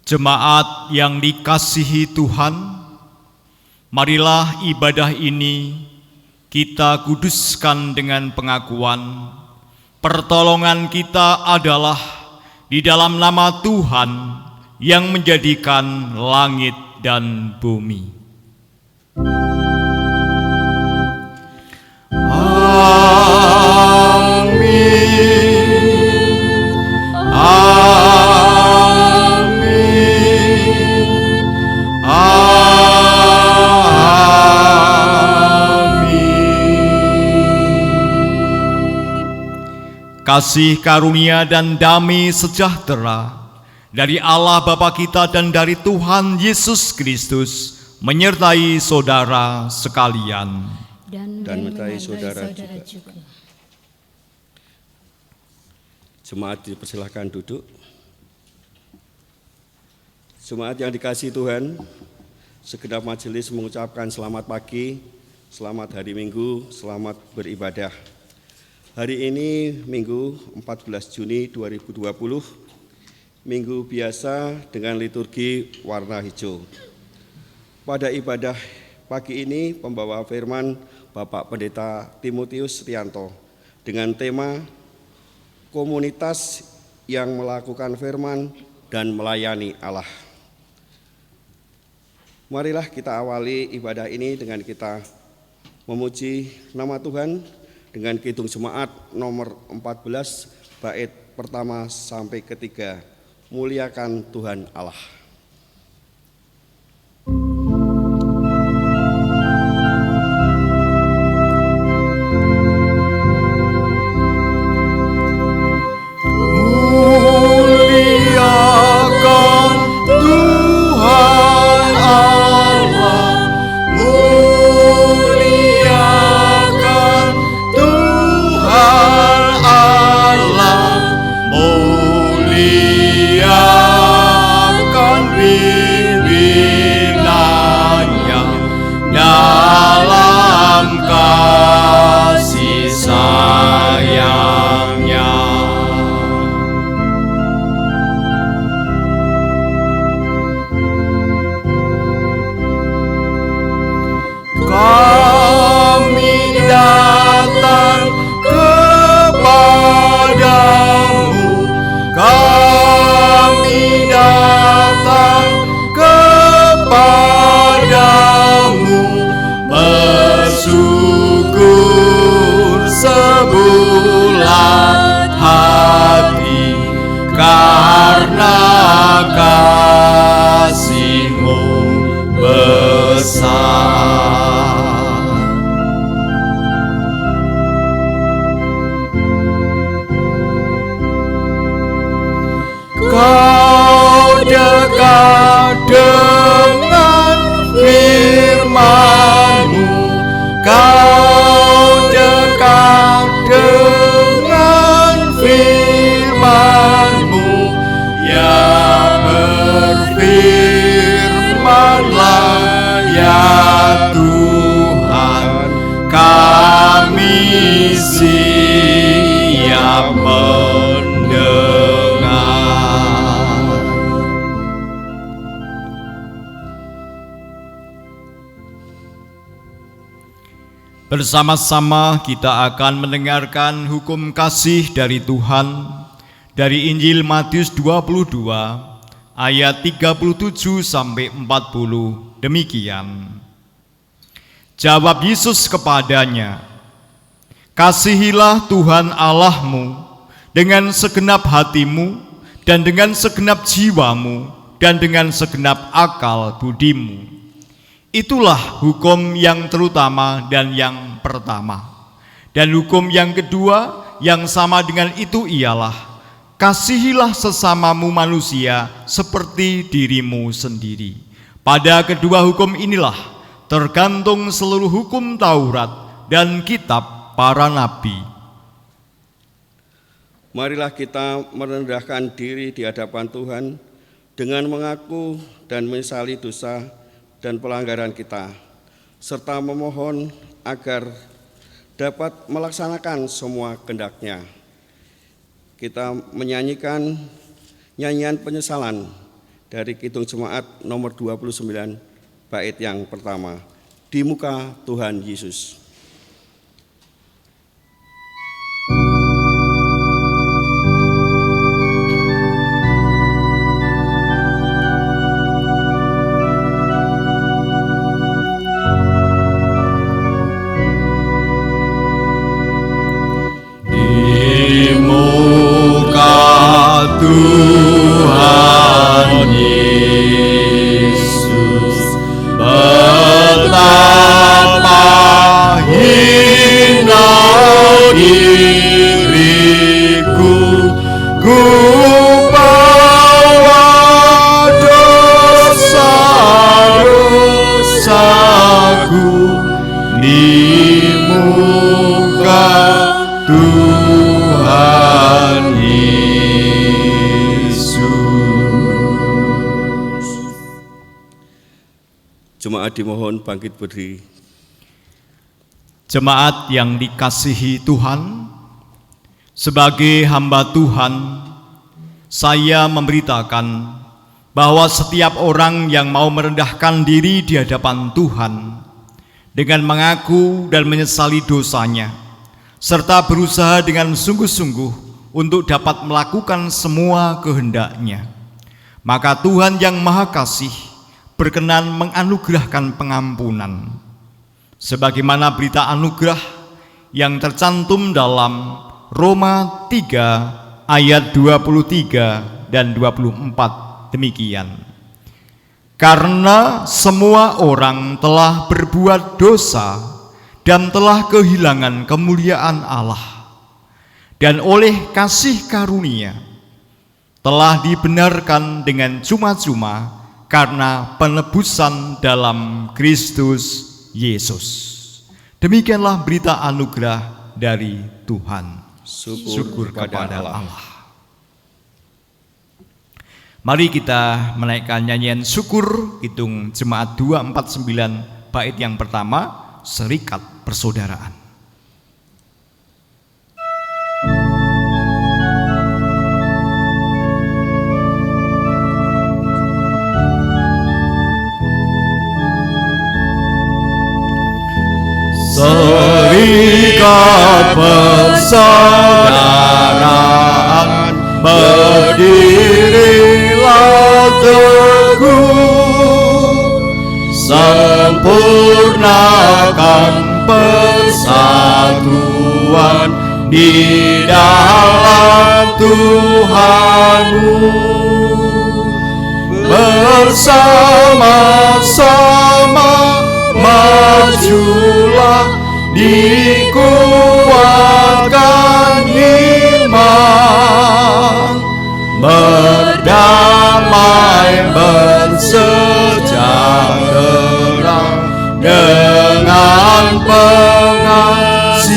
Jemaat yang dikasihi Tuhan, marilah ibadah ini kita kuduskan dengan pengakuan pertolongan kita adalah di dalam nama Tuhan yang menjadikan langit dan bumi. Kasih karunia dan damai sejahtera dari Allah Bapa kita dan dari Tuhan Yesus Kristus menyertai saudara sekalian. Dan menyertai saudara juga. Jemaat dipersilahkan duduk. Jemaat yang dikasihi Tuhan, segenap majelis mengucapkan selamat pagi, selamat hari Minggu, selamat beribadah. Hari ini Minggu 14 Juni 2020, Minggu biasa dengan liturgi warna hijau. Pada ibadah pagi ini pembawa firman Bapak Pendeta Timotius Rianto dengan tema komunitas yang melakukan firman dan melayani Allah. Marilah kita awali ibadah ini dengan kita memuji nama Tuhan dengan Kidung Jemaat nomor 14 bait pertama sampai ketiga. Muliakan Tuhan Allah. Bersama-sama kita akan mendengarkan hukum kasih dari Tuhan dari Injil Matius 22 ayat 37 sampai 40. Demikian. Jawab Yesus kepadanya, "Kasihilah Tuhan Allahmu dengan segenap hatimu dan dengan segenap jiwamu dan dengan segenap akal budimu. Itulah hukum yang terutama dan yang pertama. Dan hukum yang kedua yang sama dengan itu ialah, kasihilah sesamamu manusia seperti dirimu sendiri. Pada kedua hukum inilah tergantung seluruh hukum Taurat dan kitab para nabi." Marilah kita merendahkan diri di hadapan Tuhan dengan mengaku dan menyesali dosa dan pelanggaran kita, serta memohon agar dapat melaksanakan semua kehendak-Nya. Kita menyanyikan nyanyian penyesalan dari Kidung Jemaat nomor 29 bait yang pertama. Di muka Tuhan Yesus. Tuhan Yesus, betapa hina diriku, ku bawa dosa-dosaku di muka Tuhan Yesus. Jemaat dimohon bangkit berdiri. Jemaat yang dikasihi Tuhan, sebagai hamba Tuhan, saya memberitakan bahwa setiap orang yang mau merendahkan diri di hadapan Tuhan dengan mengaku dan menyesali dosanya, serta berusaha dengan sungguh-sungguh untuk dapat melakukan semua kehendak-Nya, maka Tuhan yang Maha Kasih berkenan menganugerahkan pengampunan. Sebagaimana berita anugerah yang tercantum dalam Roma 3 ayat 23 dan 24 demikian. Karena semua orang telah berbuat dosa dan telah kehilangan kemuliaan Allah, dan oleh kasih karunia telah dibenarkan dengan cuma-cuma karena penebusan dalam Kristus Yesus. Demikianlah berita anugerah dari Tuhan. Syukur kepada Allah. Mari kita menaikkan nyanyian syukur Kidung Jemaat 249 bait yang pertama, Serikat Persaudaraan. Serikat persaudaraan, berdirilah teguh, sempurnakan persatuan di dalam Tuhanmu. Bersama-sama majulah, dikuatkan iman, berdamai bersejahtera dengan pengasihan.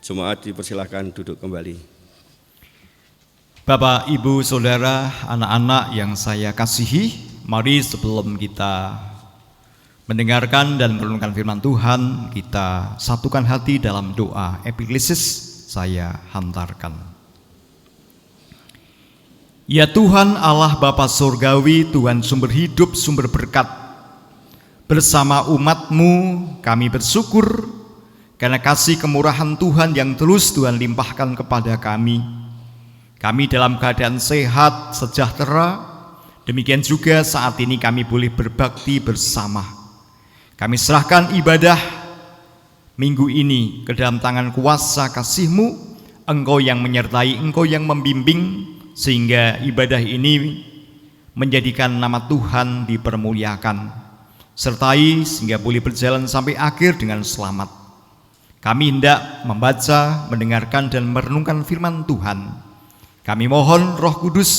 Jemaat dipersilakan duduk kembali. Bapak, Ibu, Saudara, anak-anak yang saya kasihi, mari sebelum kita mendengarkan dan merenungkan firman Tuhan, kita satukan hati dalam doa epiklesis saya hantarkan. Ya Tuhan Allah Bapa Surgawi, Tuhan sumber hidup, sumber berkat, bersama umat-Mu kami bersyukur karena kasih kemurahan Tuhan yang terus Tuhan limpahkan kepada kami. Kami dalam keadaan sehat, sejahtera, demikian juga saat ini kami boleh berbakti bersama. Kami serahkan ibadah minggu ini ke dalam tangan kuasa kasih-Mu, Engkau yang menyertai, Engkau yang membimbing, sehingga ibadah ini menjadikan nama Tuhan dipermuliakan, sertai sehingga boleh berjalan sampai akhir dengan selamat. Kami hendak membaca, mendengarkan, dan merenungkan firman Tuhan. Kami mohon Roh Kudus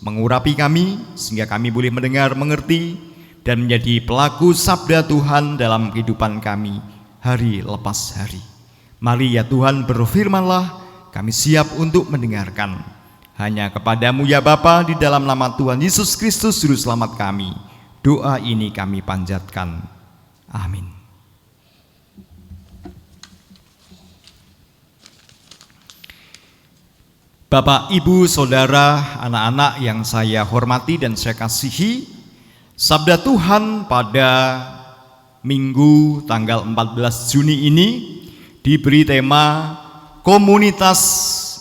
mengurapi kami sehingga kami boleh mendengar, mengerti, dan menjadi pelaku sabda Tuhan dalam kehidupan kami hari lepas hari. Mari ya Tuhan, berfirmanlah, kami siap untuk mendengarkan. Hanya kepadamu ya Bapa, di dalam nama Tuhan Yesus Kristus Juru Selamat kami, doa ini kami panjatkan. Amin. Bapak, Ibu, Saudara, anak-anak yang saya hormati dan saya kasihi, sabda Tuhan pada Minggu tanggal 14 Juni ini diberi tema komunitas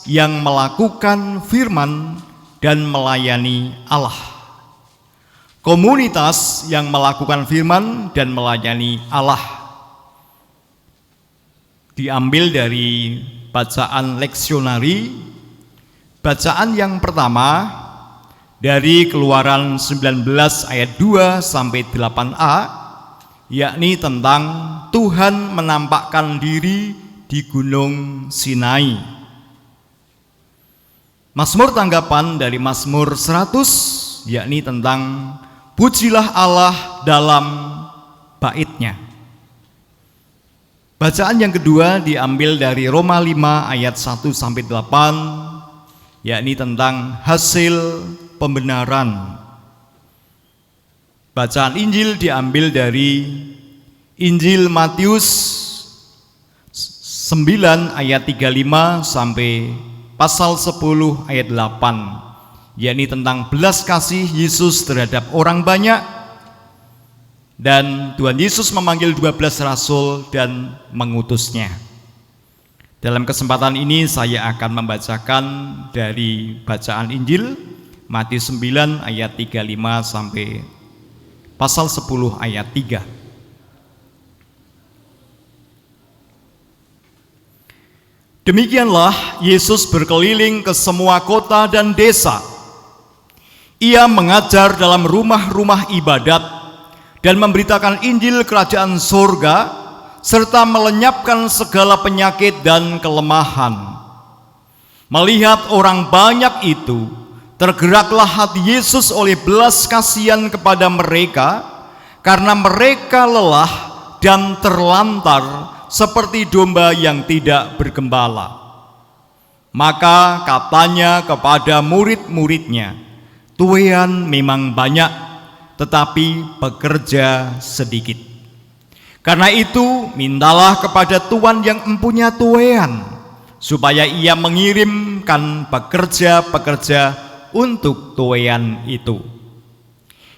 yang melakukan firman dan melayani Allah. Komunitas yang melakukan firman dan melayani Allah diambil dari bacaan leksionari. Bacaan yang pertama dari Keluaran 19 ayat 2 sampai 8a, yakni tentang Tuhan menampakkan diri di Gunung Sinai. Mazmur tanggapan dari Mazmur 100, yakni tentang pujilah Allah dalam baitnya. Bacaan yang kedua diambil dari Roma 5 ayat 1 sampai 8, yakni tentang hasil pembenaran. Bacaan Injil diambil dari Injil Matius 9 ayat 35 sampai pasal 10 ayat 8, yakni tentang belas kasih Yesus terhadap orang banyak, dan Tuhan Yesus memanggil 12 rasul dan mengutusnya. Dalam kesempatan ini saya akan membacakan dari bacaan Injil Matius 9 ayat 35 sampai pasal 10 ayat 3. Demikianlah Yesus berkeliling ke semua kota dan desa. Ia mengajar dalam rumah-rumah ibadat dan memberitakan Injil kerajaan surga, serta melenyapkan segala penyakit dan kelemahan. Melihat orang banyak itu, tergeraklah hati Yesus oleh belas kasihan kepada mereka, karena mereka lelah dan terlantar seperti domba yang tidak bergembala. Maka katanya kepada murid-muridnya, tuaian memang banyak, tetapi pekerja sedikit. Karena itu, mintalah kepada Tuhan yang empunya tuaian, supaya ia mengirimkan pekerja-pekerja untuk tuaian itu.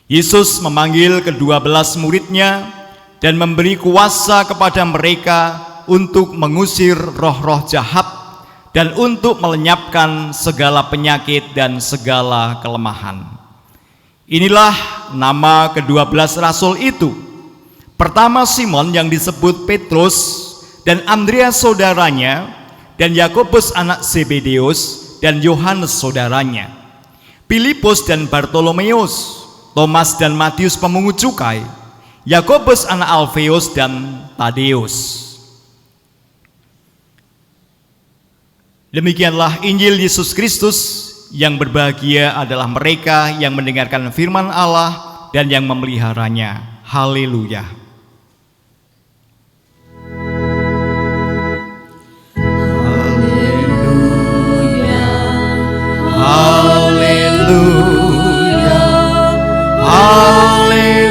Yesus memanggil ke-12 muridnya dan memberi kuasa kepada mereka untuk mengusir roh-roh jahat dan untuk melenyapkan segala penyakit dan segala kelemahan. Inilah nama ke-12 rasul itu. Pertama Simon yang disebut Petrus, dan Andreas saudaranya, dan Yakobus anak Zebedeus, dan Yohanes saudaranya, Filipus dan Bartolomeus, Thomas dan Matius pemungut cukai, Yakobus anak Alfeus dan Tadeus. Demikianlah Injil Yesus Kristus. Yang berbahagia adalah mereka yang mendengarkan firman Allah dan yang memeliharanya. Haleluya. Haleluya, haleluya.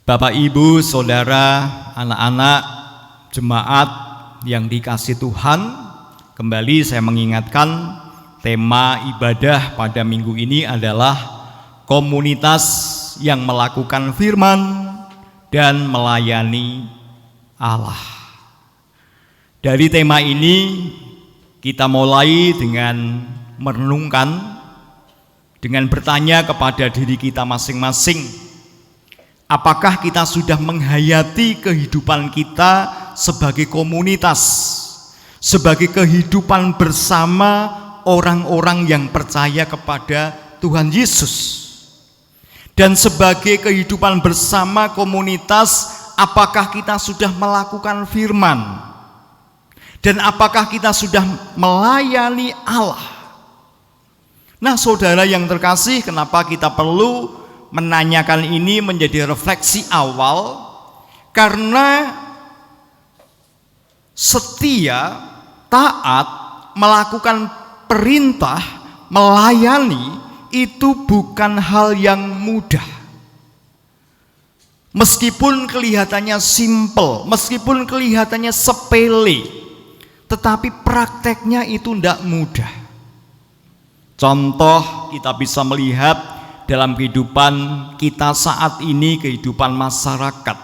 Bapak, Ibu, Saudara, anak-anak, jemaat yang dikasihi Tuhan, kembali saya mengingatkan tema ibadah pada minggu ini adalah komunitas yang melakukan firman dan melayani Allah. Dari tema ini kita mulai dengan merenungkan, dengan bertanya kepada diri kita masing-masing, apakah kita sudah menghayati kehidupan kita sebagai komunitas, sebagai kehidupan bersama orang-orang yang percaya kepada Tuhan Yesus? Dan sebagai kehidupan bersama komunitas, apakah kita sudah melakukan firman? Dan apakah kita sudah melayani Allah? Nah, saudara yang terkasih, kenapa kita perlu menanyakan ini menjadi refleksi awal? Karena setia, taat, melakukan perintah, melayani, itu bukan hal yang mudah. Meskipun kelihatannya simpel, meskipun kelihatannya sepele, tetapi prakteknya itu tidak mudah. Contoh kita bisa melihat dalam kehidupan kita saat ini, kehidupan masyarakat.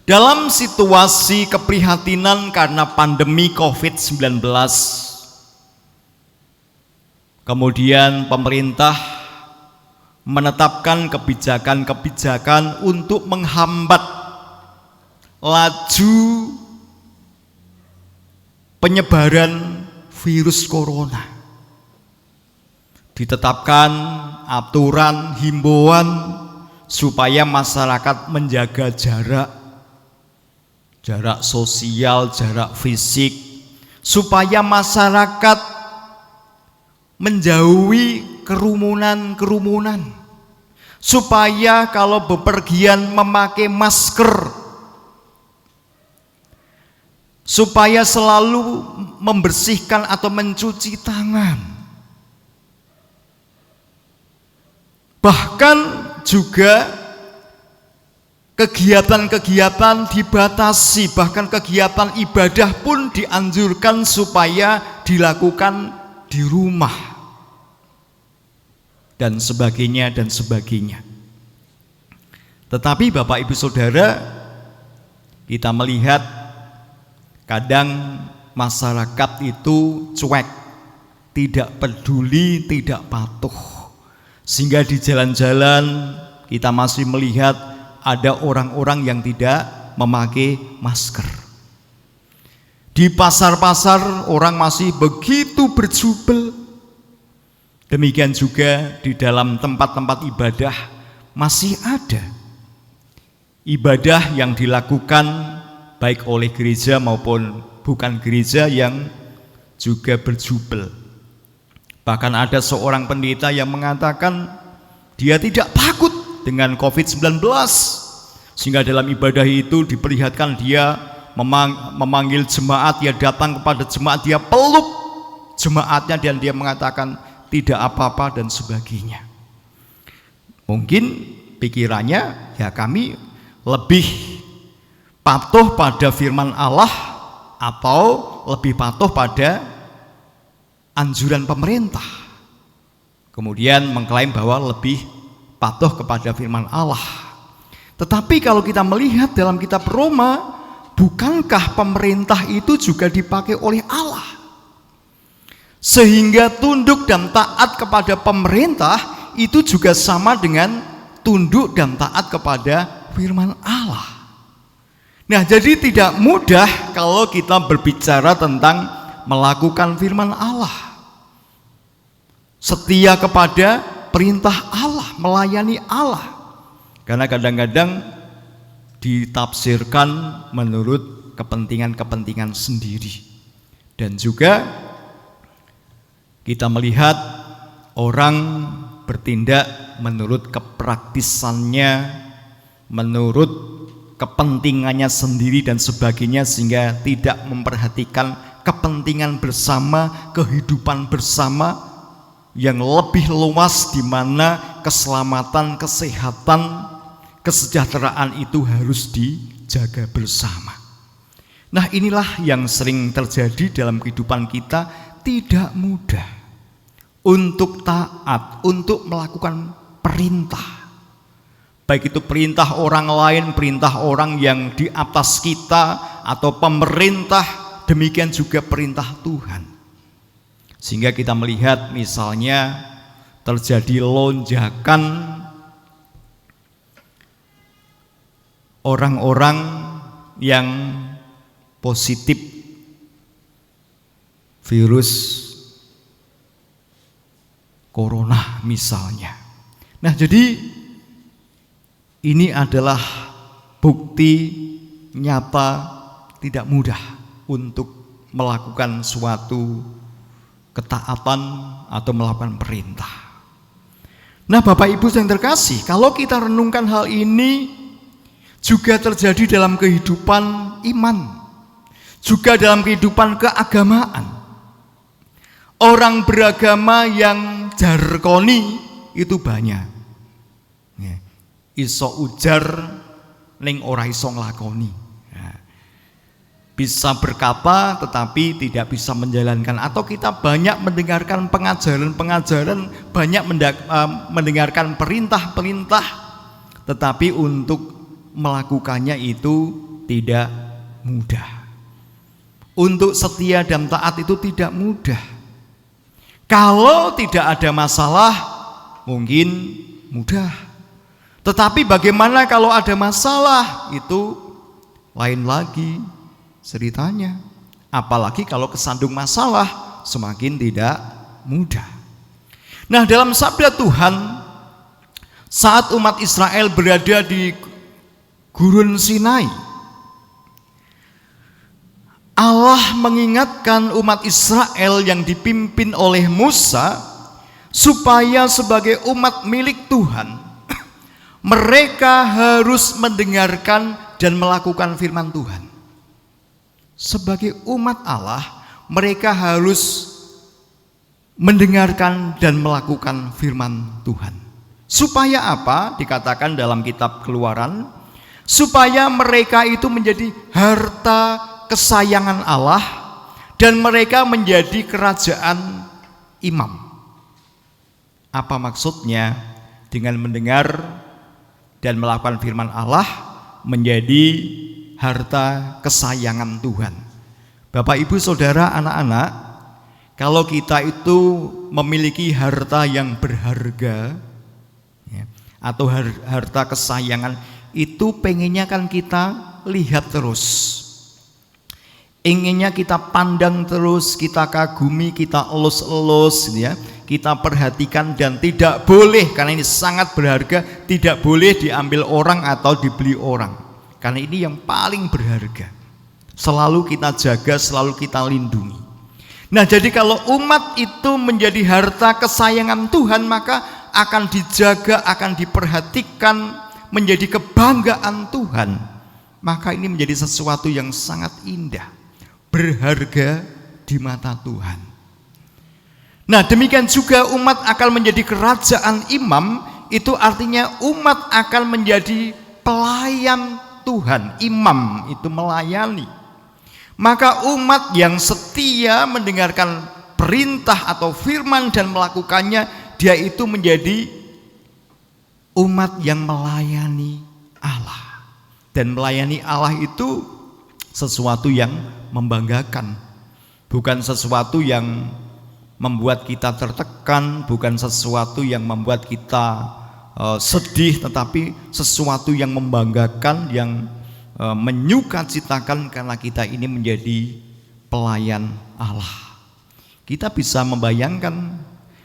Dalam situasi keprihatinan karena pandemi COVID-19, kemudian pemerintah menetapkan kebijakan-kebijakan untuk menghambat laju penyebaran virus corona. Ditetapkan aturan, himbauan supaya masyarakat menjaga jarak sosial, jarak fisik, supaya masyarakat menjauhi kerumunan, supaya kalau bepergian memakai masker, supaya selalu membersihkan atau mencuci tangan. Bahkan juga kegiatan-kegiatan dibatasi, bahkan kegiatan ibadah pun dianjurkan supaya dilakukan di rumah, dan sebagainya dan sebagainya. Tetapi Bapak Ibu Saudara, kita melihat kadang masyarakat itu cuek, tidak peduli, tidak patuh. Sehingga di jalan-jalan kita masih melihat ada orang-orang yang tidak memakai masker. Di pasar-pasar orang masih begitu berjubel. Demikian juga di dalam tempat-tempat ibadah masih ada ibadah yang dilakukan baik oleh gereja maupun bukan gereja yang juga berjubel. Bahkan ada seorang pendeta yang mengatakan dia tidak takut dengan COVID-19, sehingga dalam ibadah itu diperlihatkan dia memanggil jemaat, dia datang kepada jemaat, dia peluk jemaatnya dan dia mengatakan tidak apa-apa dan sebagainya. Mungkin pikirannya ya kami lebih patuh pada firman Allah atau lebih patuh pada anjuran pemerintah. Kemudian mengklaim bahwa lebih patuh kepada firman Allah. Tetapi kalau kita melihat dalam kitab Roma, bukankah pemerintah itu juga dipakai oleh Allah? Sehingga tunduk dan taat kepada pemerintah itu juga sama dengan tunduk dan taat kepada firman Allah. Nah, jadi tidak mudah kalau kita berbicara tentang melakukan firman Allah. Setia kepada perintah Allah, melayani Allah. Karena kadang-kadang ditafsirkan menurut kepentingan-kepentingan sendiri. Dan juga kita melihat orang bertindak menurut kepraktisannya, menurut kepentingannya sendiri dan sebagainya, sehingga tidak memperhatikan kepentingan bersama, kehidupan bersama yang lebih luas, di mana keselamatan, kesehatan, kesejahteraan itu harus dijaga bersama. Nah, inilah yang sering terjadi dalam kehidupan kita. Tidak mudah untuk taat, untuk melakukan perintah, baik itu perintah orang lain, perintah orang yang di atas kita, atau pemerintah, demikian juga perintah Tuhan. Sehingga kita melihat misalnya terjadi lonjakan orang-orang yang positif virus corona misalnya. Nah, jadi ini adalah bukti nyata tidak mudah untuk melakukan suatu ketaatan atau melakukan perintah. Nah, Bapak Ibu yang terkasih, kalau kita renungkan hal ini juga terjadi dalam kehidupan iman, juga dalam kehidupan keagamaan. Orang beragama yang jargoni itu banyak. iso ujar ning ora iso nglakoni. Bisa berkata tetapi tidak bisa menjalankan, atau kita banyak mendengarkan pengajaran-pengajaran, banyak mendengarkan perintah-perintah, tetapi untuk melakukannya itu tidak mudah. Untuk setia dan taat itu tidak mudah. Kalau tidak ada masalah mungkin mudah, tetapi bagaimana kalau ada masalah, itu lain lagi ceritanya. Apalagi kalau kesandung masalah, semakin tidak mudah. Nah, dalam sabda Tuhan saat umat Israel berada di Gurun Sinai, Allah mengingatkan umat Israel yang dipimpin oleh Musa supaya sebagai umat milik Tuhan mereka harus mendengarkan dan melakukan firman Tuhan. Sebagai umat Allah, mereka harus mendengarkan dan melakukan firman Tuhan. Supaya apa? Dikatakan dalam kitab Keluaran, supaya mereka itu menjadi harta kesayangan Allah dan mereka menjadi kerajaan imam. Apa maksudnya dengan mendengar dan melakukan firman Allah menjadi harta kesayangan Tuhan? Bapak, Ibu, Saudara, anak-anak, kalau kita itu memiliki harta yang berharga ya, atau harta kesayangan, itu pengennya kan kita lihat terus, inginnya kita pandang terus, kita kagumi, kita elus-elus ya, kita perhatikan, dan tidak boleh, karena ini sangat berharga, tidak boleh diambil orang atau dibeli orang. Karena ini yang paling berharga, selalu kita jaga, selalu kita lindungi. Nah, jadi kalau umat itu menjadi harta kesayangan Tuhan, maka akan dijaga, akan diperhatikan, menjadi kebanggaan Tuhan. Maka ini menjadi sesuatu yang sangat indah, berharga di mata Tuhan. Nah, demikian juga umat akan menjadi kerajaan imam. Itu artinya umat akan menjadi pelayan Tuhan. Imam itu melayani. Maka umat yang setia mendengarkan perintah atau firman dan melakukannya, dia itu menjadi umat yang melayani Allah. Dan melayani Allah itu sesuatu yang membanggakan, bukan sesuatu yang membuat kita tertekan, bukan sesuatu yang membuat kita sedih, tetapi sesuatu yang membanggakan, yang menyukacitakan, karena kita ini menjadi pelayan Allah. Kita bisa membayangkan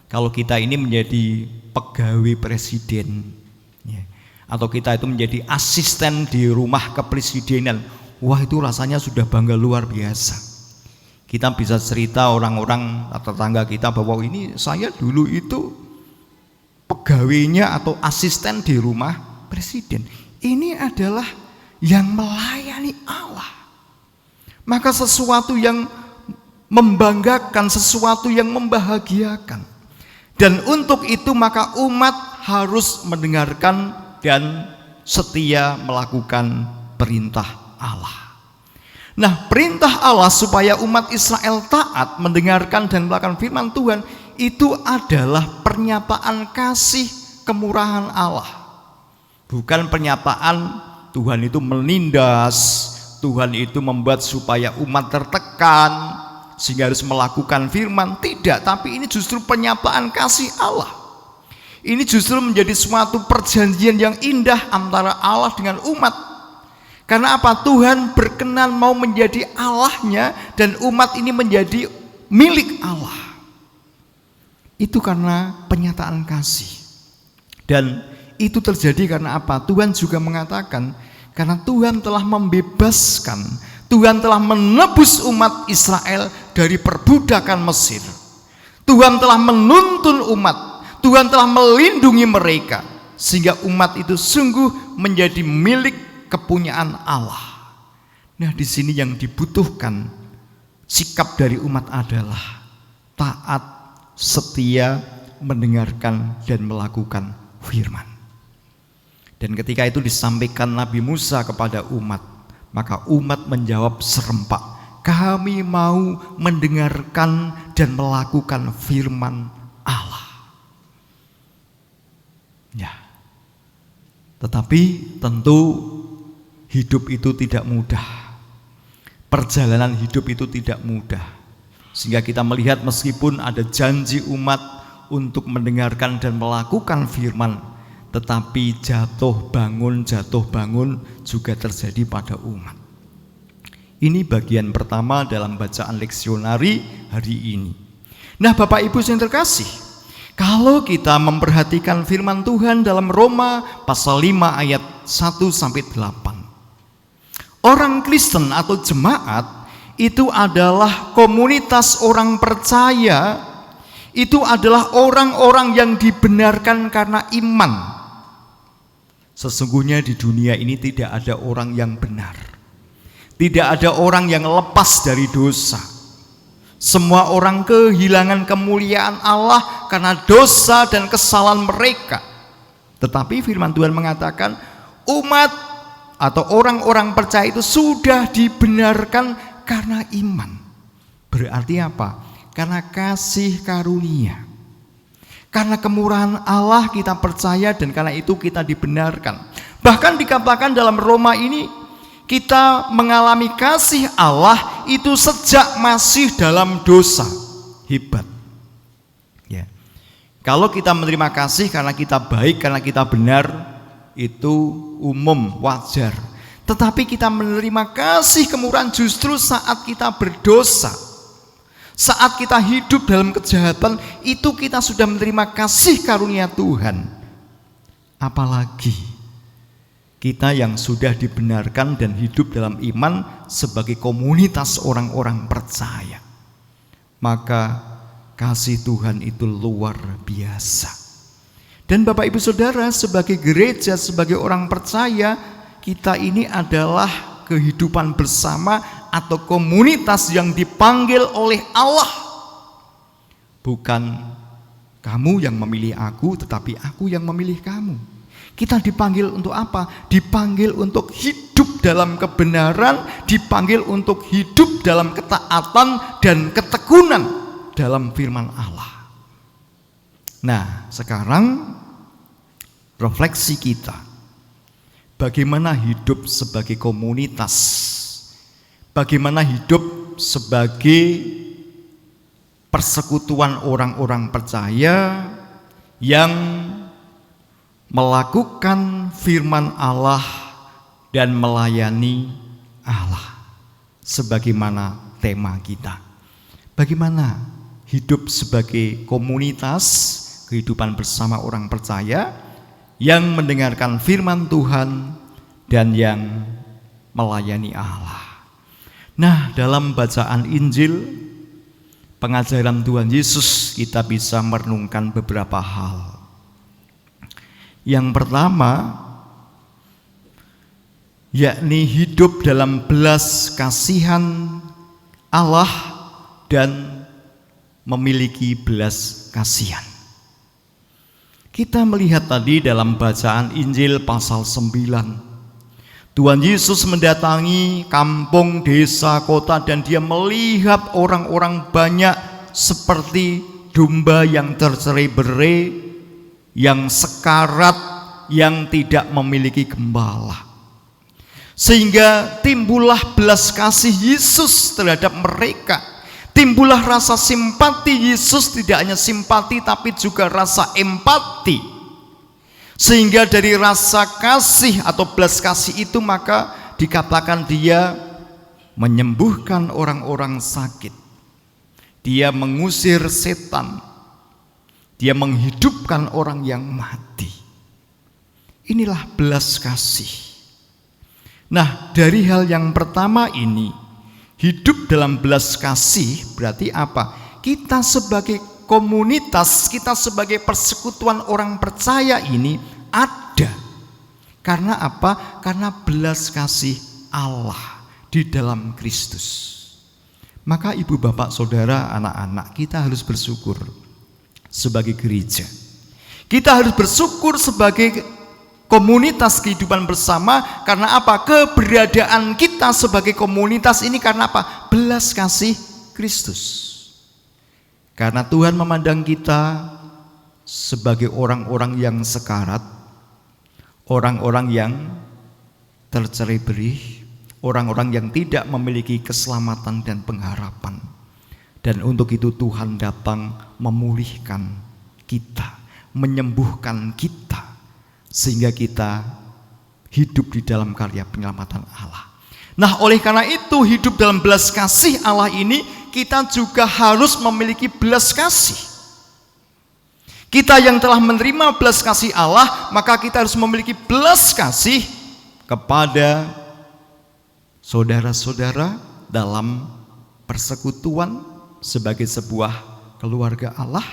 kalau kita ini menjadi pegawai presiden ya, atau kita itu menjadi asisten di rumah kepresidenan. Wah, itu rasanya sudah bangga luar biasa. Kita bisa cerita orang-orang atau tetangga kita bahwa ini saya dulu itu pegawainya atau asisten di rumah presiden. Ini adalah yang melayani Allah. Maka sesuatu yang membanggakan, sesuatu yang membahagiakan. Dan untuk itu maka umat harus mendengarkan dan setia melakukan perintah Allah. Nah, perintah Allah supaya umat Israel taat, mendengarkan dan melakukan firman Tuhan, itu adalah pernyataan kasih kemurahan Allah. Bukan pernyataan Tuhan itu menindas, Tuhan itu membuat supaya umat tertekan sehingga harus melakukan firman. Tidak, tapi ini justru pernyataan kasih Allah. Ini justru menjadi suatu perjanjian yang indah antara Allah dengan umat. Karena apa? Tuhan berkenan mau menjadi Allahnya dan umat ini menjadi milik Allah. Itu karena pernyataan kasih. Dan itu terjadi karena apa? Tuhan juga mengatakan, karena Tuhan telah membebaskan, Tuhan telah menebus umat Israel dari perbudakan Mesir. Tuhan telah menuntun umat, Tuhan telah melindungi mereka, sehingga umat itu sungguh menjadi milik kepunyaan Allah. Nah, di sini yang dibutuhkan sikap dari umat adalah taat, setia, mendengarkan dan melakukan firman. Dan ketika itu disampaikan Nabi Musa kepada umat, maka umat menjawab serempak, kami mau mendengarkan dan melakukan firman Allah. Ya. Tetapi tentu hidup itu tidak mudah. Perjalanan hidup itu tidak mudah. Sehingga kita melihat meskipun ada janji umat untuk mendengarkan dan melakukan firman, tetapi jatuh bangun juga terjadi pada umat. Ini bagian pertama dalam bacaan leksionari hari ini. Nah, Bapak Ibu yang terkasih, kalau kita memperhatikan firman Tuhan dalam Roma pasal 5 ayat 1-8. Orang Kristen atau jemaat itu adalah komunitas orang percaya, itu adalah orang-orang yang dibenarkan karena iman. Sesungguhnya di dunia ini tidak ada orang yang benar. Tidak ada orang yang lepas dari dosa. Semua orang kehilangan kemuliaan Allah karena dosa dan kesalahan mereka. Tetapi firman Tuhan mengatakan umat atau orang-orang percaya itu sudah dibenarkan karena iman. Berarti apa? Karena kasih karunia. Karena kemurahan Allah kita percaya dan karena itu kita dibenarkan. Bahkan dikatakan dalam Roma ini kita mengalami kasih Allah itu sejak masih dalam dosa. Hebat. Ya. Kalau kita menerima kasih karena kita baik, karena kita benar, itu umum, wajar. Tetapi kita menerima kasih kemurahan justru saat kita berdosa. Saat kita hidup dalam kejahatan, itu kita sudah menerima kasih karunia Tuhan. Apalagi kita yang sudah dibenarkan dan hidup dalam iman sebagai komunitas orang-orang percaya. Maka kasih Tuhan itu luar biasa. Dan Bapak Ibu Saudara, sebagai gereja, sebagai orang percaya, kita ini adalah kehidupan bersama atau komunitas yang dipanggil oleh Allah. Bukan kamu yang memilih aku, tetapi aku yang memilih kamu. Kita dipanggil untuk apa? Dipanggil untuk hidup dalam kebenaran, dipanggil untuk hidup dalam ketaatan dan ketekunan dalam firman Allah. Nah, sekarang refleksi kita. Bagaimana hidup sebagai komunitas? Bagaimana hidup sebagai persekutuan orang-orang percaya yang melakukan firman Allah dan melayani Allah, sebagaimana tema kita. Bagaimana hidup sebagai komunitas, kehidupan bersama orang percaya yang mendengarkan firman Tuhan dan yang melayani Allah. Nah, dalam bacaan Injil, pengajaran Tuhan Yesus, kita bisa merenungkan beberapa hal. Yang pertama, yakni hidup dalam belas kasihan Allah dan memiliki belas kasihan. Kita melihat tadi dalam bacaan Injil pasal 9, Tuhan Yesus mendatangi kampung, desa, kota, dan dia melihat orang-orang banyak seperti domba yang tercerai-berai, yang sekarat, yang tidak memiliki gembala. Sehingga timbullah belas kasih Yesus terhadap mereka. Timbullah rasa simpati Yesus, tidak hanya simpati tapi juga rasa empati. Sehingga dari rasa kasih atau belas kasih itu maka dikatakan dia menyembuhkan orang-orang sakit. Dia mengusir setan. Dia menghidupkan orang yang mati. Inilah belas kasih. Nah, dari hal yang pertama ini, hidup dalam belas kasih berarti apa? Kita sebagai komunitas, kita sebagai persekutuan orang percaya ini ada. Karena apa? Karena belas kasih Allah di dalam Kristus. Maka ibu bapak saudara, anak-anak, kita harus bersyukur sebagai gereja. Kita harus bersyukur sebagai komunitas kehidupan bersama. Karena apa? Keberadaan kita sebagai komunitas ini karena apa? Belas kasih Kristus. Karena Tuhan memandang kita sebagai orang-orang yang sekarat, orang-orang yang tercerai-berai, orang-orang yang tidak memiliki keselamatan dan pengharapan. Dan untuk itu Tuhan datang memulihkan kita, menyembuhkan kita, sehingga kita hidup di dalam karya penyelamatan Allah. Nah, oleh karena itu hidup dalam belas kasih Allah ini, kita juga harus memiliki belas kasih. Kita yang telah menerima belas kasih Allah, maka kita harus memiliki belas kasih kepada saudara-saudara dalam persekutuan sebagai sebuah keluarga Allah.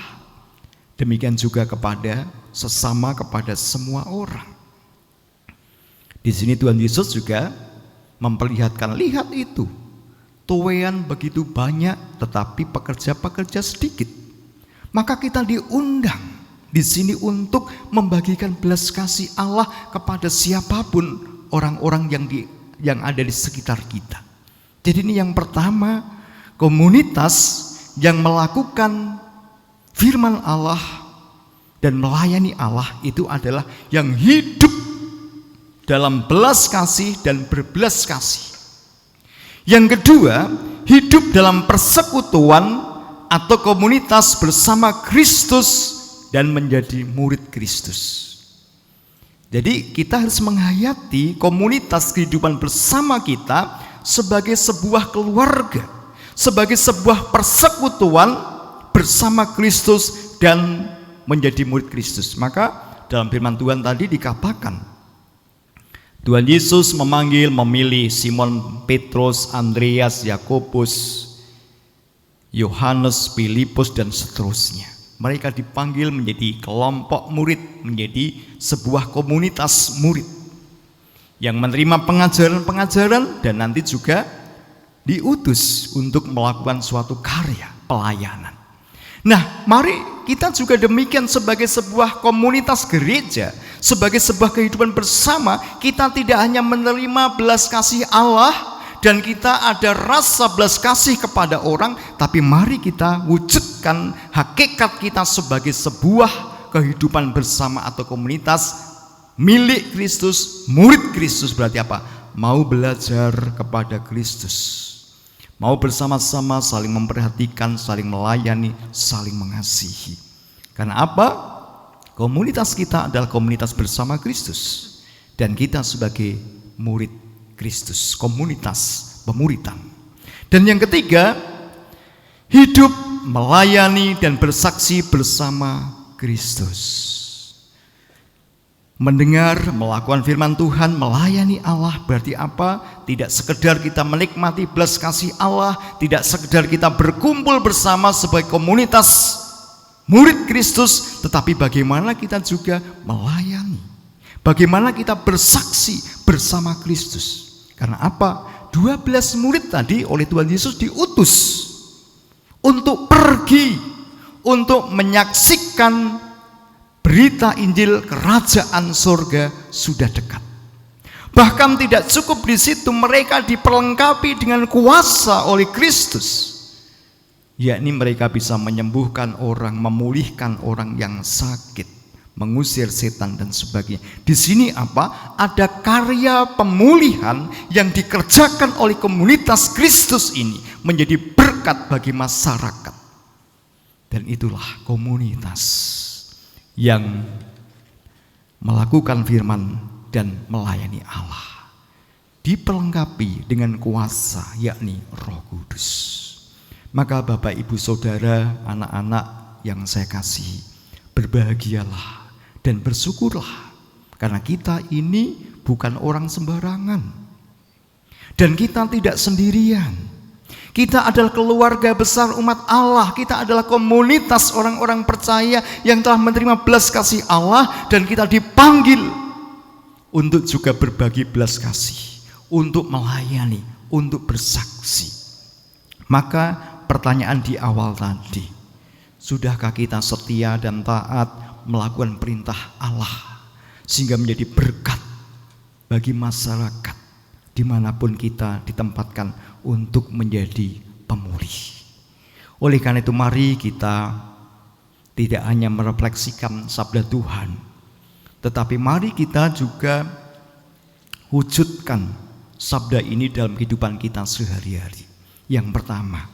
Demikian juga kepada sesama, kepada semua orang. Di sini Tuhan Yesus juga memperlihatkan, lihat itu, tuaian begitu banyak tetapi pekerja-pekerja sedikit. Maka kita diundang di sini untuk membagikan belas kasih Allah kepada siapapun orang-orang yang ada di sekitar kita. Jadi ini yang pertama, komunitas yang melakukan firman Allah dan melayani Allah itu adalah yang hidup dalam belas kasih dan berbelas kasih. Yang kedua, hidup dalam persekutuan atau komunitas bersama Kristus dan menjadi murid Kristus. Jadi kita harus menghayati komunitas kehidupan bersama kita sebagai sebuah keluarga, sebagai sebuah persekutuan bersama Kristus dan menjadi murid Kristus. Maka dalam firman Tuhan tadi dikatakan, Tuhan Yesus memilih Simon Petrus, Andreas, Yakobus, Yohanes, Filipus dan seterusnya. Mereka dipanggil menjadi kelompok murid, menjadi sebuah komunitas murid yang menerima pengajaran-pengajaran dan nanti juga diutus untuk melakukan suatu karya pelayanan. Nah, mari kita juga demikian sebagai sebuah komunitas gereja, sebagai sebuah kehidupan bersama. Kita tidak hanya menerima belas kasih Allah dan kita ada rasa belas kasih kepada orang, tapi mari kita wujudkan hakikat kita sebagai sebuah kehidupan bersama atau komunitas milik Kristus, murid Kristus. Berarti apa? Mau belajar kepada Kristus, mau bersama-sama saling memperhatikan, saling melayani, saling mengasihi. Karena apa? Komunitas kita adalah komunitas bersama Kristus dan kita sebagai murid Kristus, komunitas pemuritan. Dan yang ketiga, hidup melayani dan bersaksi bersama Kristus. Mendengar, melakukan firman Tuhan, melayani Allah berarti apa? Tidak sekedar kita menikmati belas kasih Allah, tidak sekedar kita berkumpul bersama sebagai komunitas murid Kristus, tetapi bagaimana kita juga melayani, bagaimana kita bersaksi bersama Kristus. Karena apa? 12 murid tadi oleh Tuhan Yesus diutus untuk pergi, untuk menyaksikan berita Injil kerajaan surga sudah dekat. Bahkan tidak cukup di situ, mereka diperlengkapi dengan kuasa oleh Kristus, yakni mereka bisa menyembuhkan orang, memulihkan orang yang sakit, mengusir setan dan sebagainya. Di sini apa? Ada karya pemulihan yang dikerjakan oleh komunitas Kristus ini menjadi berkat bagi masyarakat. Dan itulah komunitas yang melakukan firman dan melayani Allah, diperlengkapi dengan kuasa yakni Roh Kudus. Maka Bapak Ibu Saudara, anak-anak yang saya kasihi, berbahagialah dan bersyukurlah karena kita ini bukan orang sembarangan dan kita tidak sendirian. Kita adalah keluarga besar umat Allah. Kita adalah komunitas orang-orang percaya yang telah menerima belas kasih Allah, dan kita dipanggil untuk juga berbagi belas kasih, untuk melayani, untuk bersaksi. Maka pertanyaan di awal tadi, sudahkah kita setia dan taat melakukan perintah Allah? sehingga menjadi berkat bagi masyarakat dimanapun kita ditempatkan untuk menjadi pemulih. Oleh karena itu mari kita tidak hanya merefleksikan sabda Tuhan, tetapi mari kita juga wujudkan sabda ini dalam kehidupan kita sehari-hari. Yang pertama,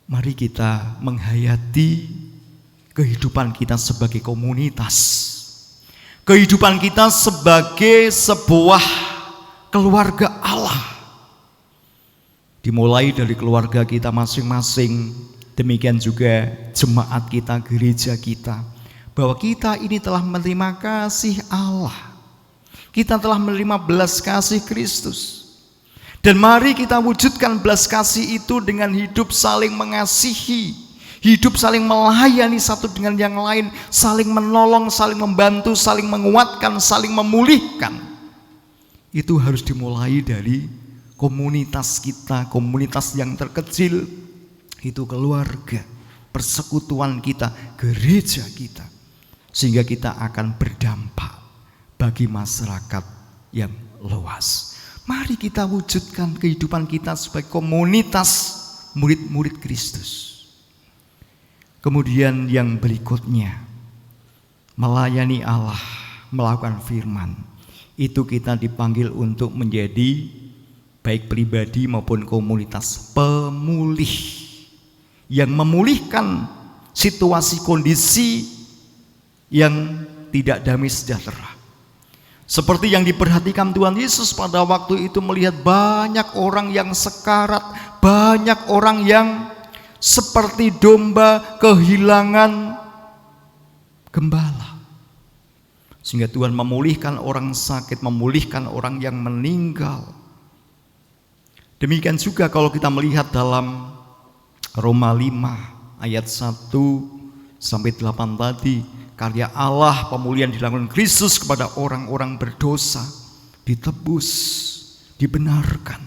mari kita menghayati kehidupan kita sebagai komunitas, kehidupan kita sebagai sebuah keluarga Allah. Dimulai dari keluarga kita masing-masing, demikian juga jemaat kita, gereja kita, bahwa kita ini telah menerima kasih Allah. Kita telah menerima belas kasih Kristus. Dan mari kita wujudkan belas kasih itu dengan hidup saling mengasihi, hidup saling melayani satu dengan yang lain, saling menolong, saling membantu, saling menguatkan, saling memulihkan. Itu harus dimulai dari komunitas kita, komunitas yang terkecil, itu keluarga, persekutuan kita, gereja kita, sehingga kita akan berdampak bagi masyarakat yang luas. Mari kita wujudkan kehidupan kita sebagai komunitas murid-murid Kristus. Kemudian yang berikutnya, melayani Allah, melakukan firman. Itu kita dipanggil untuk menjadi baik pribadi maupun komunitas pemulih, yang memulihkan situasi kondisi yang tidak damai sejahtera. Seperti yang diperhatikan Tuhan Yesus pada waktu itu, melihat banyak orang yang sekarat, banyak orang yang seperti domba kehilangan gembala. Sehingga Tuhan memulihkan orang sakit, memulihkan orang yang meninggal. Demikian juga kalau kita melihat dalam Roma 5 ayat 1 sampai 8 tadi, karya Allah, pemulihan dilakukan Kristus kepada orang-orang berdosa, ditebus, dibenarkan.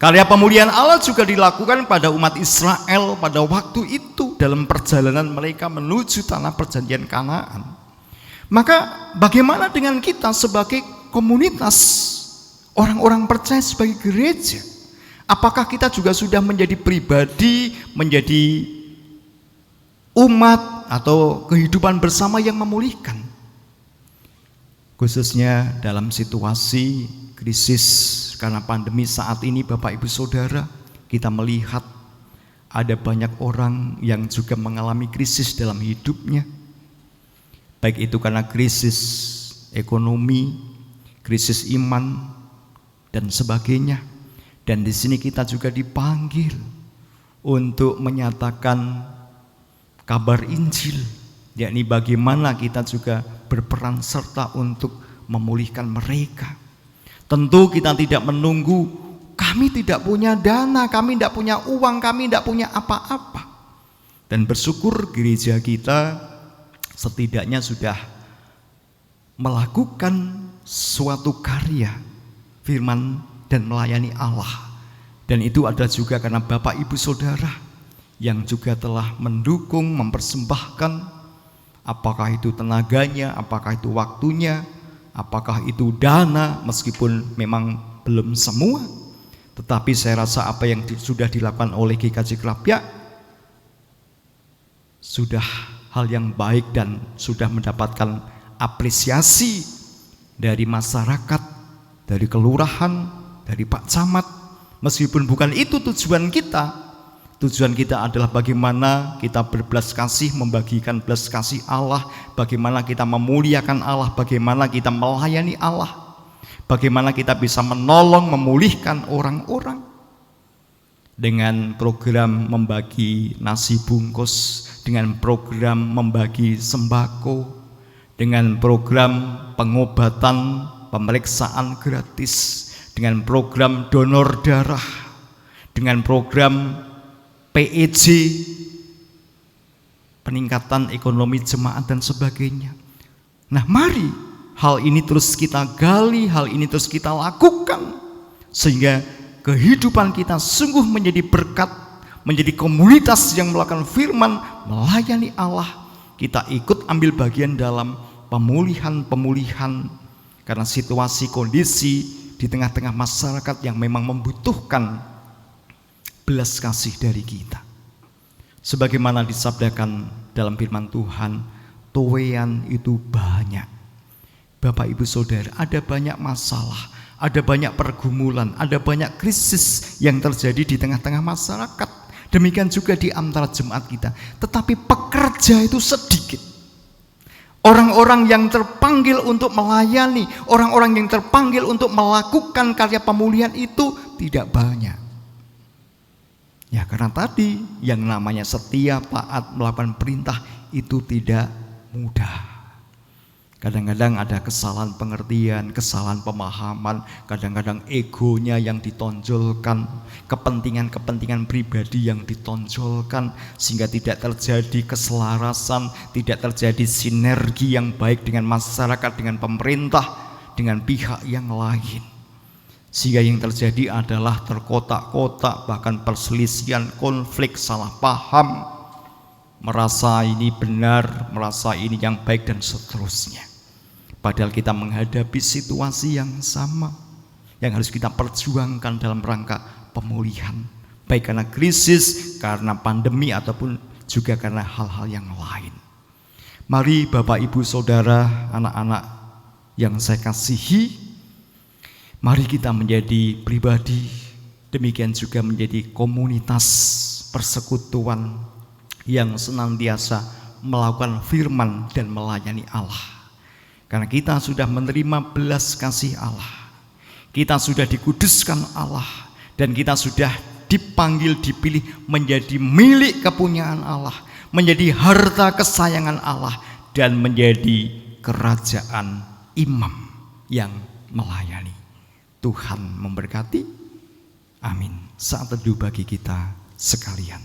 Karya pemulihan Allah juga dilakukan pada umat Israel pada waktu itu dalam perjalanan mereka menuju tanah perjanjian Kanaan. Maka bagaimana dengan kita sebagai komunitas orang-orang percaya, sebagai gereja? Apakah kita juga sudah menjadi pribadi, menjadi umat atau kehidupan bersama yang memulihkan? Khususnya dalam situasi krisis karena pandemi saat ini, Bapak Ibu Saudara, kita melihat ada banyak orang yang juga mengalami krisis dalam hidupnya. Baik itu karena krisis ekonomi, krisis iman, dan sebagainya. Dan di sini kita juga dipanggil untuk menyatakan kabar Injil, yakni bagaimana kita juga berperan serta untuk memulihkan mereka. Tentu kita tidak menunggu, kami tidak punya dana, kami tidak punya uang, kami tidak punya apa-apa. Dan bersyukur gereja kita setidaknya sudah melakukan suatu karya firman dan melayani Allah. Dan itu ada juga karena Bapak Ibu Saudara yang juga telah mendukung, mempersembahkan, apakah itu tenaganya, apakah itu waktunya, apakah itu dana, meskipun memang belum semua. Tetapi saya rasa apa yang sudah dilakukan oleh GKJ Krapyak sudah hal yang baik dan sudah mendapatkan apresiasi dari masyarakat, dari kelurahan, dari Pak Camat. Meskipun bukan itu tujuan kita, tujuan kita adalah bagaimana kita berbelas kasih, membagikan belas kasih Allah, bagaimana kita memuliakan Allah, bagaimana kita melayani Allah, bagaimana kita bisa menolong, memulihkan orang-orang. Dengan program membagi nasi bungkus, dengan program membagi sembako, dengan program pengobatan, pemeriksaan gratis, dengan program donor darah, dengan program PEJ, peningkatan ekonomi jemaat dan sebagainya. Nah, mari hal ini terus kita gali, hal ini terus kita lakukan, sehingga kehidupan kita sungguh menjadi berkat, menjadi komunitas yang melakukan firman, melayani Allah. Kita ikut ambil bagian dalam pemulihan karena situasi kondisi di tengah-tengah masyarakat yang memang membutuhkan belas kasih dari kita. Sebagaimana disabdakan dalam firman Tuhan, tuwean itu banyak. Bapak Ibu Saudara, ada banyak masalah, ada banyak pergumulan, ada banyak krisis yang terjadi di tengah-tengah masyarakat. Demikian juga di antara jemaat kita. Tetapi pekerja itu sedikit. Orang-orang yang terpanggil untuk melayani, orang-orang yang terpanggil untuk melakukan karya pemulihan itu tidak banyak. Ya, karena tadi yang namanya setia, taat, melakukan perintah itu tidak mudah. Kadang-kadang ada kesalahan pengertian, kesalahan pemahaman, kadang-kadang egonya yang ditonjolkan, kepentingan-kepentingan pribadi yang ditonjolkan, sehingga tidak terjadi keselarasan, tidak terjadi sinergi yang baik dengan masyarakat, dengan pemerintah, dengan pihak yang lain. Sehingga yang terjadi adalah terkotak-kotak, bahkan perselisihan, konflik, salah paham, merasa ini benar, merasa ini yang baik, dan seterusnya. Padahal kita menghadapi situasi yang sama yang harus kita perjuangkan dalam rangka pemulihan, baik karena krisis, karena pandemi, ataupun juga karena hal-hal yang lain. Mari Bapak Ibu Saudara, anak-anak yang saya kasihi, mari kita menjadi pribadi, demikian juga menjadi komunitas persekutuan yang senantiasa melakukan firman dan melayani Allah. Karena kita sudah menerima belas kasih Allah, kita sudah dikuduskan Allah, dan kita sudah dipanggil, dipilih menjadi milik kepunyaan Allah, menjadi harta kesayangan Allah, dan menjadi kerajaan imam yang melayani. Tuhan memberkati. Amin. Saat teduh bagi kita sekalian.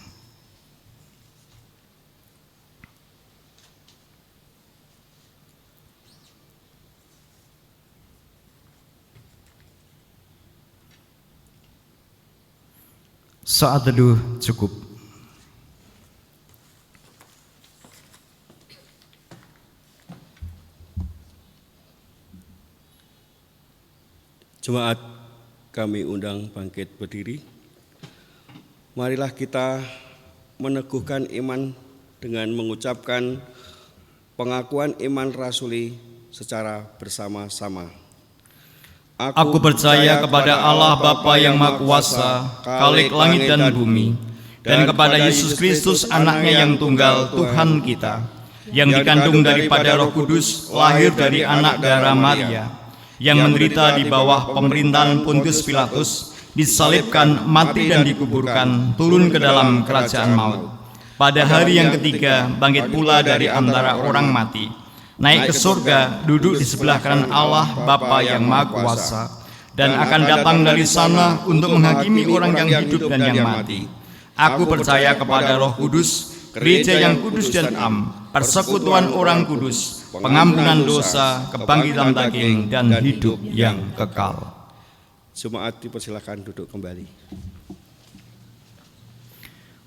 Saat teduh cukup. Jemaat kami undang bangkit berdiri. Marilah kita meneguhkan iman dengan mengucapkan pengakuan iman rasuli secara bersama-sama. Aku percaya kepada Allah Bapa yang Maha Kuasa, Khalik langit dan bumi, dan kepada Yesus Kristus anaknya yang tunggal, Tuhan kita, yang dikandung daripada Roh Kudus, lahir dari anak darah Maria, yang menderita di bawah pemerintahan Pontius Pilatus, disalibkan, mati dan dikuburkan, turun ke dalam kerajaan maut. Pada hari yang ketiga, bangkit pula dari antara orang mati, naik ke surga, duduk di sebelah kanan Allah Bapa yang Maha Kuasa, dan akan datang dari sana untuk menghakimi orang yang hidup dan yang mati. Aku percaya kepada Roh Kudus, gereja yang kudus dan am, persekutuan orang kudus, pengampunan dosa, kebangkitan daging, dan hidup yang kekal. Jemaat dipersilakan duduk kembali.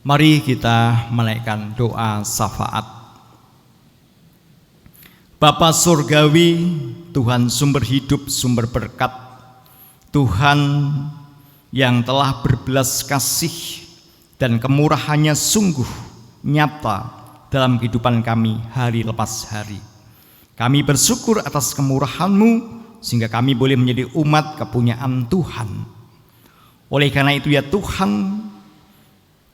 Mari kita menaikkan doa syafaat. Bapa surgawi, Tuhan sumber hidup, sumber berkat, Tuhan yang telah berbelas kasih dan kemurahannya sungguh nyata dalam kehidupan kami hari lepas hari. Kami bersyukur atas kemurahan-Mu sehingga kami boleh menjadi umat kepunyaan Tuhan. Oleh karena itu ya Tuhan,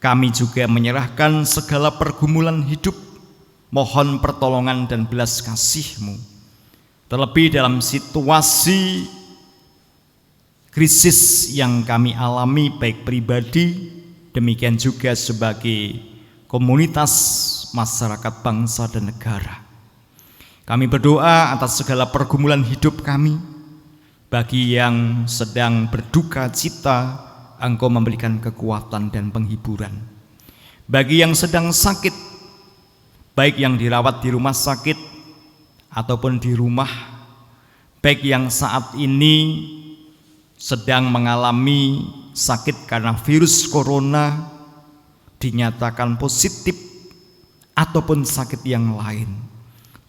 kami juga menyerahkan segala pergumulan hidup, mohon pertolongan dan belas kasih-Mu. Terlebih dalam situasi krisis yang kami alami baik pribadi, demikian juga sebagai komunitas masyarakat bangsa dan negara. Kami berdoa atas segala pergumulan hidup kami. Bagi yang sedang berduka cita, Engkau memberikan kekuatan dan penghiburan. Bagi yang sedang sakit, baik yang dirawat di rumah sakit ataupun di rumah, baik yang saat ini sedang mengalami sakit karena virus corona, dinyatakan positif ataupun sakit yang lain,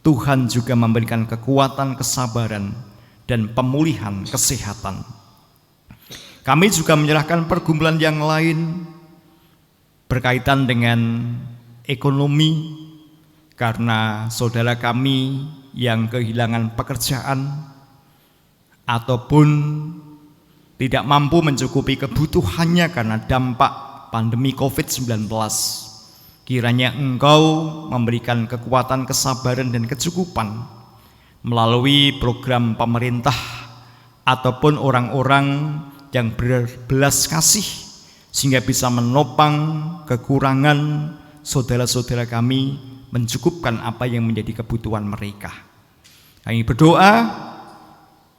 Tuhan juga memberikan kekuatan, kesabaran, dan pemulihan kesehatan. Kami juga menyerahkan pergumulan yang lain berkaitan dengan ekonomi, karena saudara kami yang kehilangan pekerjaan ataupun tidak mampu mencukupi kebutuhannya karena dampak pandemi COVID-19. Kiranya Engkau memberikan kekuatan, kesabaran, dan kecukupan melalui program pemerintah ataupun orang-orang yang berbelas kasih, sehingga bisa menopang kekurangan saudara-saudara kami, mencukupkan apa yang menjadi kebutuhan mereka. Kami berdoa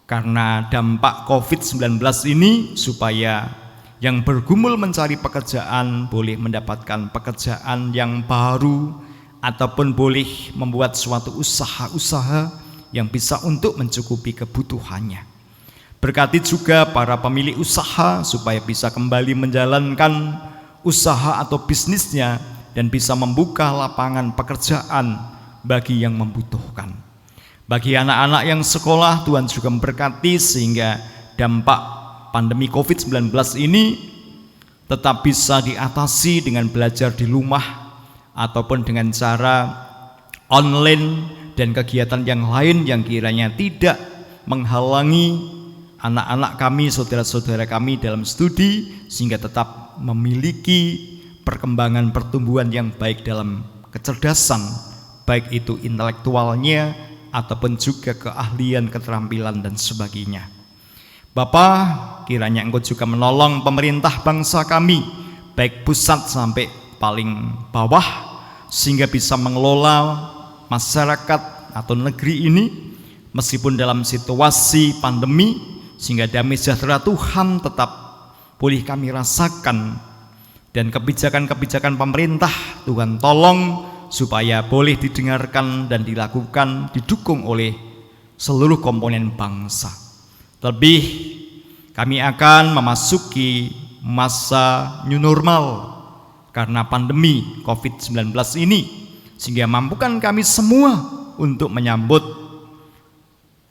karena dampak COVID-19 ini, supaya yang bergumul mencari pekerjaan boleh mendapatkan pekerjaan yang baru, ataupun boleh membuat suatu usaha-usaha yang bisa untuk mencukupi kebutuhannya. Berkati juga para pemilik usaha supaya bisa kembali menjalankan usaha atau bisnisnya dan bisa membuka lapangan pekerjaan bagi yang membutuhkan. Bagi anak-anak yang sekolah, Tuhan juga memberkati sehingga dampak pandemi COVID-19 ini tetap bisa diatasi dengan belajar di rumah ataupun dengan cara online dan kegiatan yang lain yang kiranya tidak menghalangi anak-anak kami, saudara-saudara kami dalam studi, sehingga tetap memiliki perkembangan pertumbuhan yang baik dalam kecerdasan, baik itu intelektualnya ataupun juga keahlian, keterampilan, dan sebagainya. Bapa, kiranya Engkau juga menolong pemerintah bangsa kami, baik pusat sampai paling bawah, sehingga bisa mengelola masyarakat atau negeri ini meskipun dalam situasi pandemi, sehingga damai sejahtera Tuhan tetap boleh kami rasakan. Dan kebijakan-kebijakan pemerintah Tuhan tolong supaya boleh didengarkan dan dilakukan, didukung oleh seluruh komponen bangsa. Terlebih kami akan memasuki masa new normal karena pandemi COVID-19 ini, sehingga mampukan kami semua untuk menyambut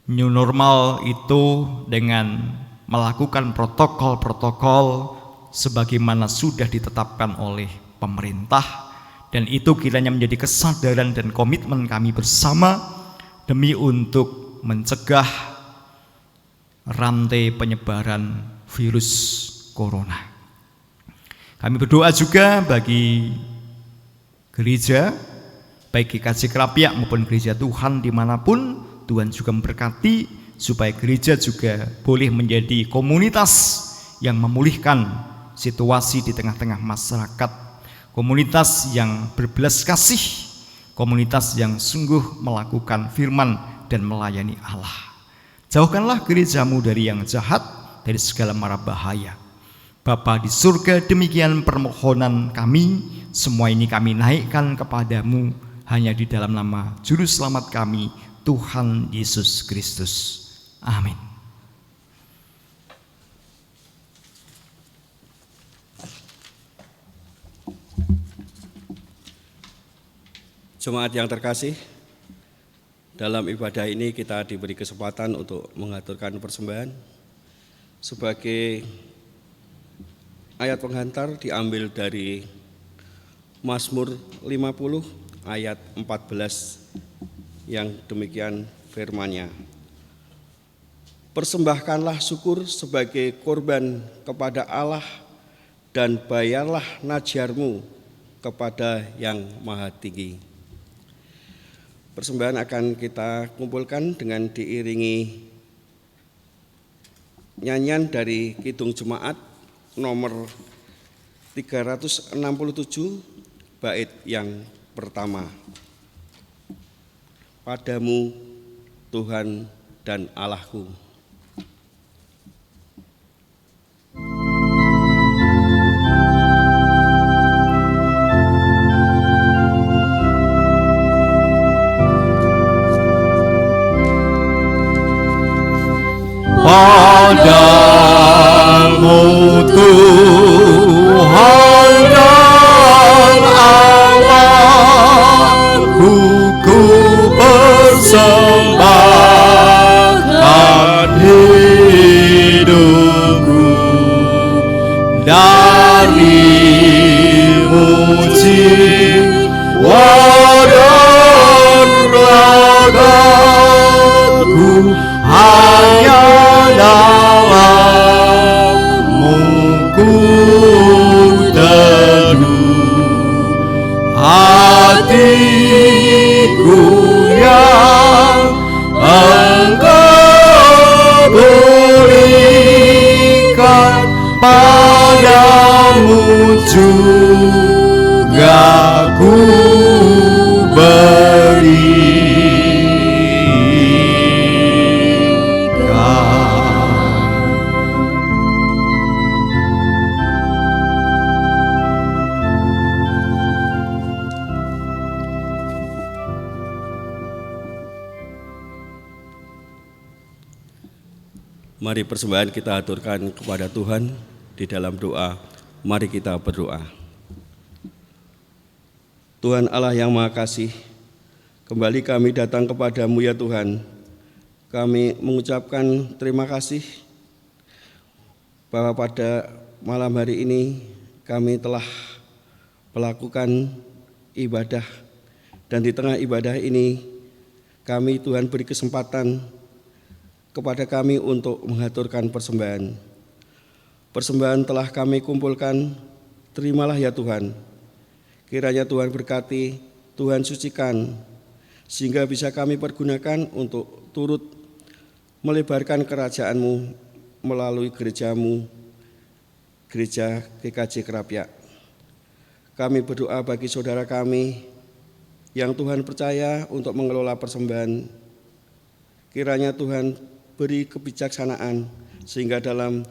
new normal itu dengan melakukan protokol-protokol sebagaimana sudah ditetapkan oleh pemerintah. Dan itu kiranya menjadi kesadaran dan komitmen kami bersama demi untuk mencegah rantai penyebaran virus corona. Kami berdoa juga bagi gereja, baik GKJ Kerapiak maupun gereja Tuhan dimanapun. Tuhan juga memberkati supaya gereja juga boleh menjadi komunitas yang memulihkan situasi di tengah-tengah masyarakat, komunitas yang berbelas kasih, komunitas yang sungguh melakukan firman dan melayani Allah. Jauhkanlah gerejamu dari yang jahat, dari segala mara bahaya. Bapa di surga, demikian permohonan kami, semua ini kami naikkan kepadamu hanya di dalam nama Juru Selamat kami, Tuhan Yesus Kristus. Amin. Jemaat yang terkasih, dalam ibadah ini kita diberi kesempatan untuk mengaturkan persembahan. Sebagai ayat penghantar diambil dari Mazmur 50 ayat 14 yang demikian firman-Nya. Persembahkanlah syukur sebagai korban kepada Allah dan bayarlah najarmu kepada Yang Maha Tinggi. Persembahan akan kita kumpulkan dengan diiringi nyanyian dari Kidung Jemaat nomor 367 bait yang pertama. Padamu Tuhan dan Allahku. Padamu Tuhan dan Allahku, ku Aku hanya dalam-Mu ku teduh, hatiku yang Engkau berikan, padamu juga ku berikan. Mari persembahan kita aturkan kepada Tuhan di dalam doa. Mari kita berdoa. Tuhan Allah yang Maha Kasih, kembali kami datang kepadamu ya Tuhan. Kami mengucapkan terima kasih bahwa pada malam hari ini kami telah melakukan ibadah. Dan di tengah ibadah ini kami Tuhan beri kesempatan kepada kami untuk mengaturkan persembahan. Persembahan telah kami kumpulkan, terimalah ya Tuhan. Kiranya Tuhan berkati, Tuhan sucikan, sehingga bisa kami pergunakan untuk turut melebarkan kerajaan-Mu melalui gereja-Mu, Gereja GKJ Kerapia. Kami berdoa bagi saudara kami yang Tuhan percaya untuk mengelola persembahan. Kiranya Tuhan beri kebijaksanaan sehingga dalam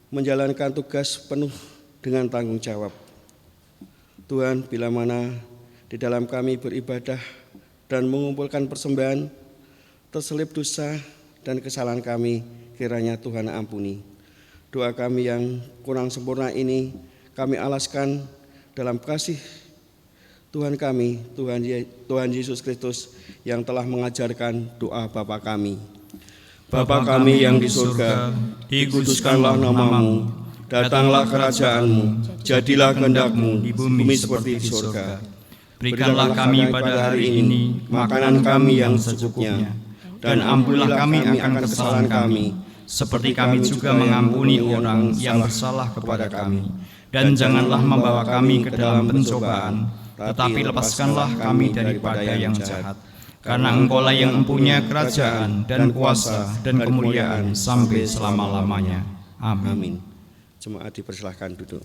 menjalankan tugas penuh dengan tanggung jawab. Tuhan, bila mana di dalam kami beribadah dan mengumpulkan persembahan, terselip dosa dan kesalahan kami, kiranya Tuhan ampuni. Doa kami yang kurang sempurna ini kami alaskan dalam kasih Tuhan kami, Tuhan Yesus Kristus yang telah mengajarkan doa Bapa kami. Bapa kami yang di surga, dikuduskanlah nama-Mu, datanglah kerajaan-Mu, jadilah kehendak-Mu di bumi seperti di surga. Berikanlah kami pada hari ini makanan kami yang secukupnya, dan ampunilah kami akan kesalahan kami, seperti kami juga mengampuni orang yang bersalah kepada kami. Dan janganlah membawa kami ke dalam pencobaan, tetapi lepaskanlah kami daripada yang jahat. Karena Engkau-lah yang mempunyai kerajaan dan kuasa dan kemuliaan sampai selama-lamanya. Amin. Jemaat dipersilahkan duduk.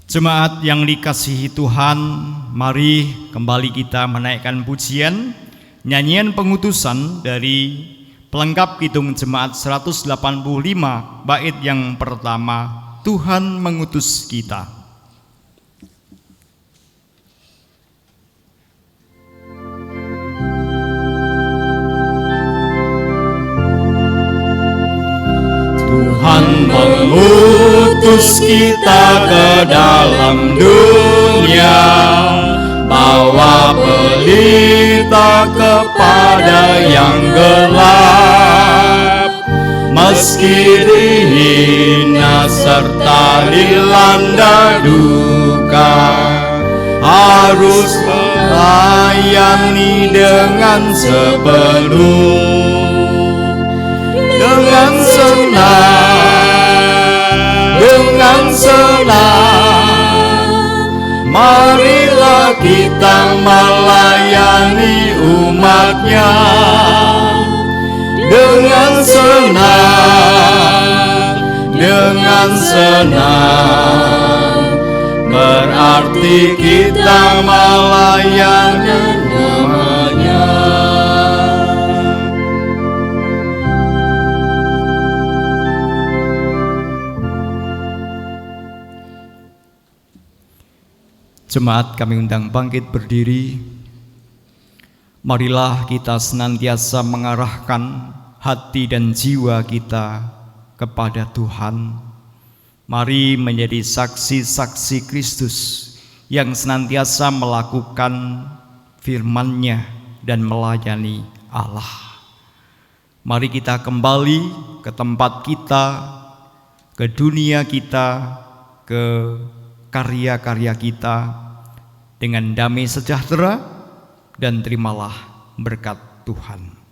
Jemaat yang dikasihi Tuhan, mari kembali kita menaikkan pujian, nyanyian pengutusan dari pelengkap kidung jemaat 185, bait yang pertama, Tuhan mengutus kita. Tuhan mengutus kita ke dalam dunia, bawa pelita kepada yang gelap. Meski dihina serta dilanda duka, harus melayani dengan sepenuh. Dengan senang, marilah kita melayani umat-Nya. Dengan senang, berarti kita melayani umat-Nya. Jemaat kami undang bangkit berdiri. Marilah kita senantiasa mengarahkan hati dan jiwa kita kepada Tuhan. Mari menjadi saksi-saksi Kristus yang senantiasa melakukan firman-Nya dan melayani Allah. Mari kita kembali ke tempat kita, ke dunia kita, ke karya-karya kita dengan damai sejahtera, dan terimalah berkat Tuhan.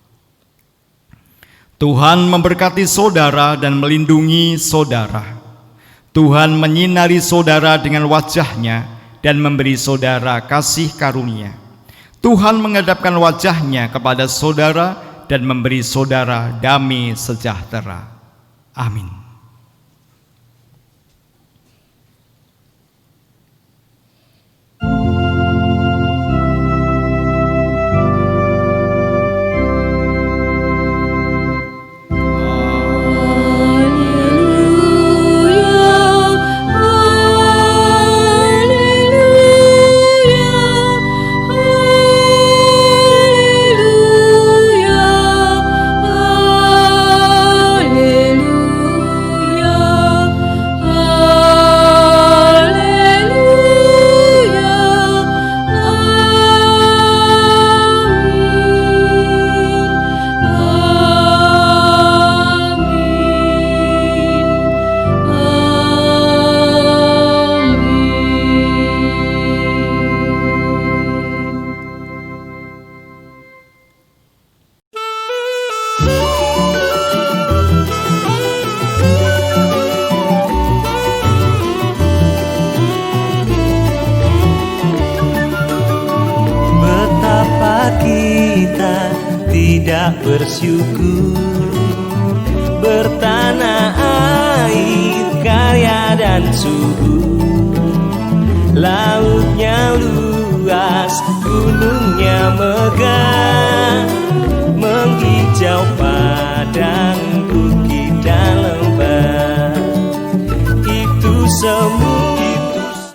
Tuhan memberkati saudara dan melindungi saudara. Tuhan menyinari saudara dengan wajah-Nya dan memberi saudara kasih karunia. Tuhan menghadapkan wajah-Nya kepada saudara dan memberi saudara damai sejahtera. Amin. tidak bersyukur, bertanah air, karya dan subur. Lautnya luas, gunungnya megah, menghijau padang putih.